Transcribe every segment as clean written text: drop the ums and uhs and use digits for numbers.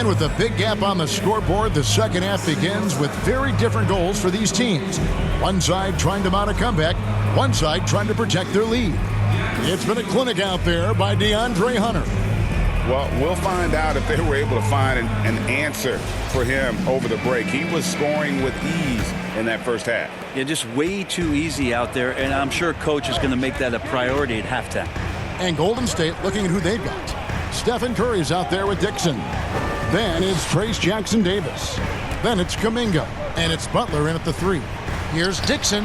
And with a big gap on the scoreboard, the second half begins with very different goals for these teams. One side trying to mount a comeback, one side trying to protect their lead. It's been a clinic out there by DeAndre Hunter. Well, we'll find out if they were able to find an answer for him over the break. He was scoring with ease in that first half. Yeah, just way too easy out there, and I'm sure coach is going to make that a priority at halftime. And Golden State looking at who they've got. Stephen Curry's out there with Dixon. Then it's Trace Jackson-Davis. Then it's Kuminga. And it's Butler in at the 3. Here's Dixon.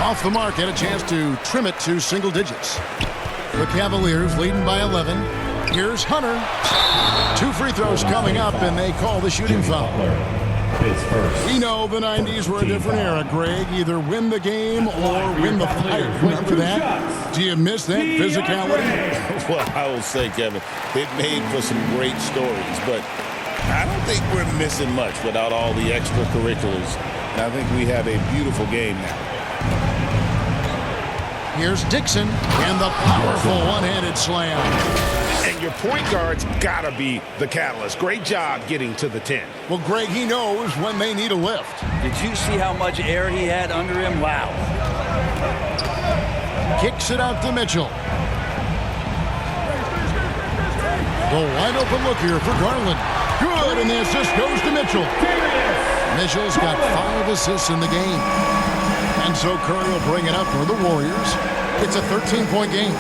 Off the mark, had a chance to trim it to single digits. The Cavaliers leading by 11. Here's Hunter. 2 free throws coming up, and they call the shooting foul. We know the 90s were a different era, Greg. Either win the game or win the fight. Remember that? Do you miss that physicality? Well, I will say, Kevin, it made for some great stories, but I don't think we're missing much without all the extracurriculars. And I think we have a beautiful game now. Here's Dixon and the powerful one-handed slam. And your point guard's got to be the catalyst. Great job getting to the 10. Well, Greg, he knows when they need a lift. Did you see how much air he had under him? Wow. Kicks it out to Mitchell. The wide open look here for Garland. Good, and the assist goes to Mitchell. Mitchell's got 5 assists in the game. And so Curry will bring it up for the Warriors. It's a 13-point game.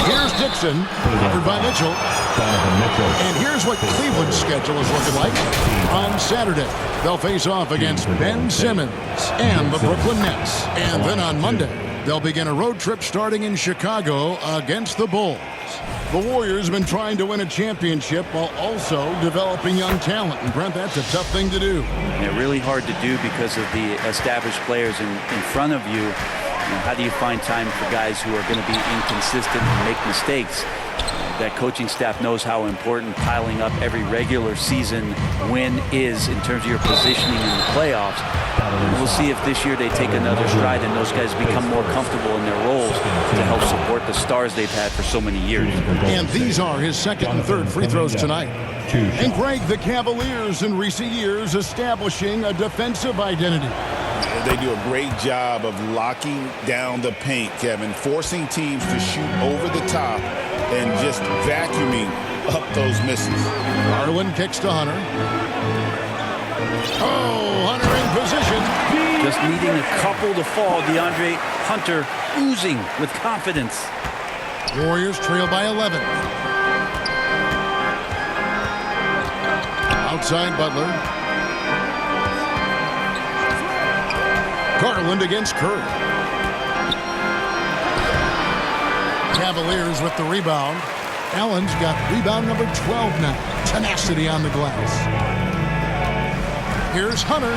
Here's Dixon, covered by Mitchell. And here's what Cleveland's schedule is looking like. On Saturday, they'll face off against Ben Simmons and the Brooklyn Nets. And then on Monday, they'll begin a road trip starting in Chicago against the Bulls. The Warriors have been trying to win a championship while also developing young talent. And, Brent, that's a tough thing to do. Yeah, really hard to do because of the established players in front of you. How do you find time for guys who are going to be inconsistent and make mistakes? That coaching staff knows how important piling up every regular season win is in terms of your positioning in the playoffs. And we'll see if this year they take another stride and those guys become more comfortable in their roles to help support the stars they've had for so many years. And these are his second and third free throws tonight. And Greg, the Cavaliers in recent years establishing a defensive identity. They do a great job of locking down the paint, Kevin, forcing teams to shoot over the top and just vacuuming up those misses. Garland kicks to Hunter. Oh, Hunter in position. Just needing a couple to fall. DeAndre Hunter oozing with confidence. Warriors trail by 11. Outside Butler. Garland against Curry. Cavaliers with the rebound. Allen's got rebound number 12 now. Tenacity on the glass. Here's Hunter.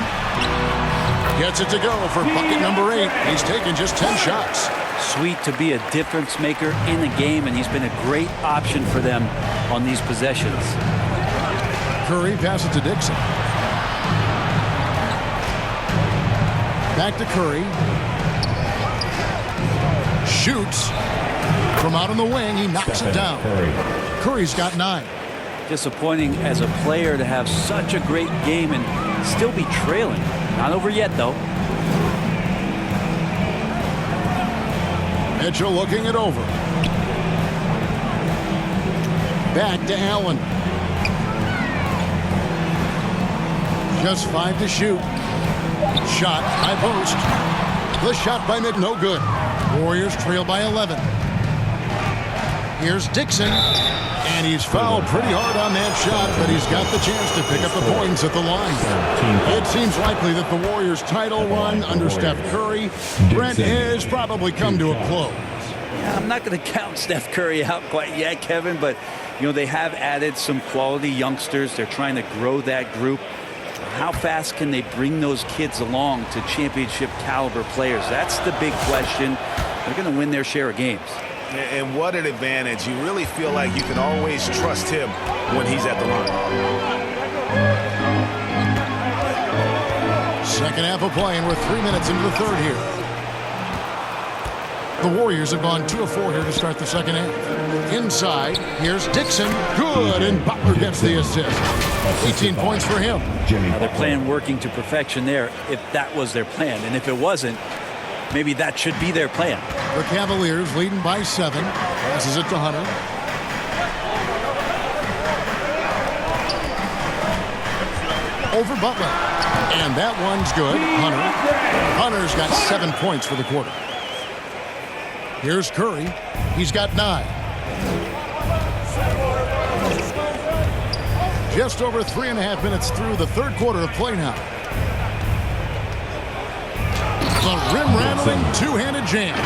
Gets it to go for bucket number 8. He's taken just 10 shots. Sweet to be a difference maker in the game, and he's been a great option for them on these possessions. Curry passes to Dixon. Back to Curry. Shoots. From out on the wing, he knocks it down. Curry's got 9. Disappointing as a player to have such a great game and still be trailing. Not over yet, though. Mitchell looking it over. Back to Allen. Just 5 to shoot. Shot by post. The shot by Mick, no good. Warriors trail by 11. Here's Dixon. And he's fouled pretty hard on that shot, but he's got the chance to pick up the points at the line. It seems likely that the Warriors' title run under Steph Curry, Brent, has probably come to a close. Yeah, I'm not going to count Steph Curry out quite yet, Kevin, but they have added some quality youngsters. They're trying to grow that group. How fast can they bring those kids along to championship caliber players? That's the big question. They're going to win their share of games. And what an advantage. You really feel like you can always trust him when he's at the line. Second half of play, and we're 3 minutes into the third here. The Warriors have gone 2 of 4 here to start the second half. Inside, here's Dixon. Good, and Butler gets the assist. 18 points for him. Now they're playing working to perfection there, if that was their plan. And if it wasn't, maybe that should be their plan. The Cavaliers leading by 7. Passes it to Hunter. Over Butler. And that one's good. Hunter's got 7 points for the quarter. Here's Curry. He's got 9. Just over 3.5 minutes through the third quarter of play now. The rim-rattling two-handed jam.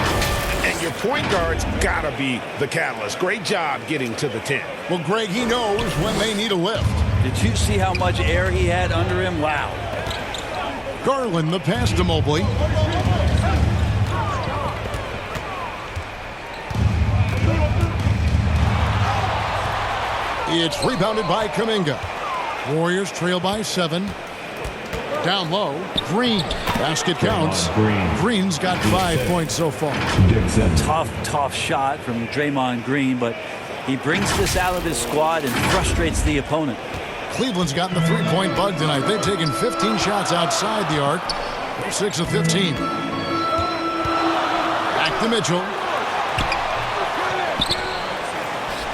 And your point guard's got to be the catalyst. Great job getting to the 10. Well, Greg, he knows when they need a lift. Did you see how much air he had under him? Wow. Garland, the pass to Mobley. It's rebounded by Kuminga. Warriors trail by 7. Down low, Green. Basket counts. Green's got 5 points so far. Dixon. Tough shot from Draymond Green, but he brings this out of his squad and frustrates the opponent. Cleveland's gotten the three-point bug tonight. They've taken 15 shots outside the arc. They're 6 of 15. Back to Mitchell.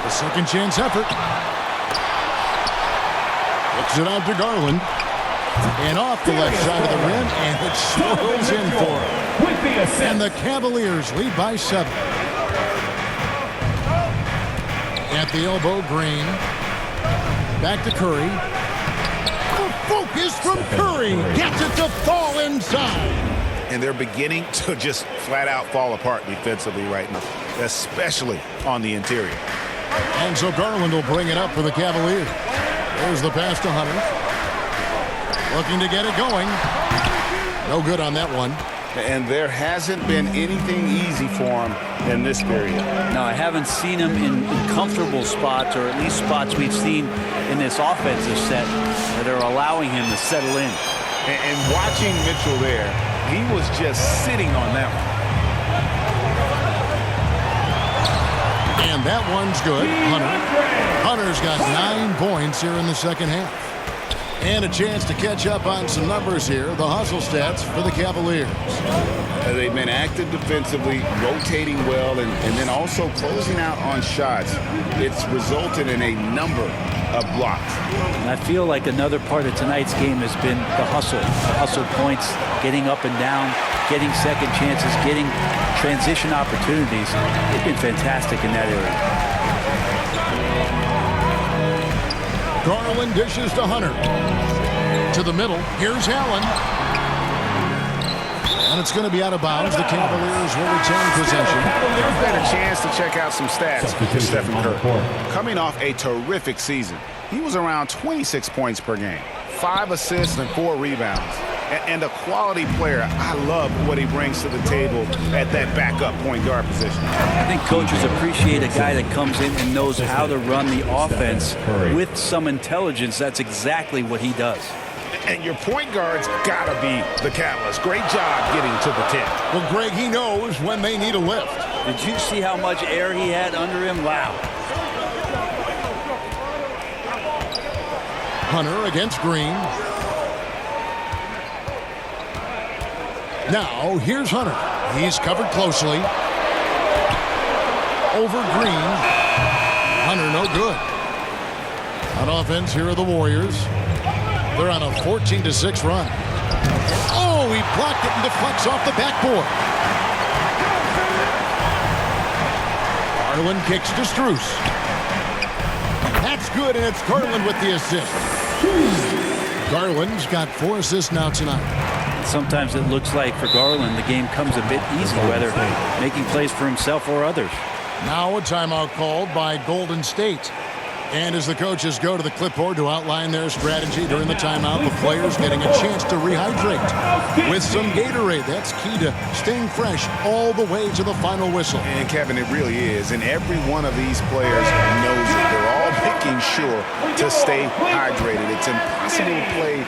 The second chance effort. Kicks it out to Garland. And off the left side of the rim, and it swirls in for him. And the Cavaliers lead by 7. At the elbow, Green. Back to Curry. The focus from Curry. Gets it to fall inside. And they're beginning to just flat out fall apart defensively right now, especially on the interior. And so Garland will bring it up for the Cavaliers. There's the pass to Hunter. Looking to get it going. No good on that one. And there hasn't been anything easy for him in this period. No, I haven't seen him in comfortable spots, or at least spots we've seen in this offensive set that are allowing him to settle in. And watching Mitchell there, he was just sitting on that one. And that one's good. Hunter's got 9 points here in the second half. And a chance to catch up on some numbers here. The hustle stats for the Cavaliers. They've been active defensively, rotating well, and then also closing out on shots. It's resulted in a number of blocks. And I feel like another part of tonight's game has been the hustle points, getting up and down, getting second chances, getting transition opportunities. They've been fantastic in that area. Garland dishes to Hunter. To the middle. Here's Allen. And it's going to be out of bounds. The Cavaliers will retain possession. They've had a chance to check out some stats for Stephen Curry. Coming off a terrific season, he was around 26 points per game, 5 assists and 4 rebounds. And a quality player. I love what he brings to the table at that backup point guard position. I think coaches appreciate a guy that comes in and knows how to run the offense with some intelligence. That's exactly what he does. And your point guard's got to be the catalyst. Great job getting to the 10. Well, Greg, he knows when they need a lift. Did you see how much air he had under him? Wow. Hunter against Green. Now, here's Hunter. He's covered closely. Over Green. Hunter, no good. On offense, here are the Warriors. They're on a 14-6 run. Oh, he blocked it and deflects off the backboard. Garland kicks to Strus. That's good, and it's Garland with the assist. Garland's got 4 assists now tonight. Sometimes it looks like for Garland the game comes a bit easy, whether making plays for himself or others. Now a timeout called by Golden State. And as the coaches go to the clipboard to outline their strategy during the timeout, the players getting a chance to rehydrate with some Gatorade. That's key to staying fresh all the way to the final whistle. And Kevin, it really is. And every one of these players knows it. They're all making sure to stay hydrated. It's impossible to play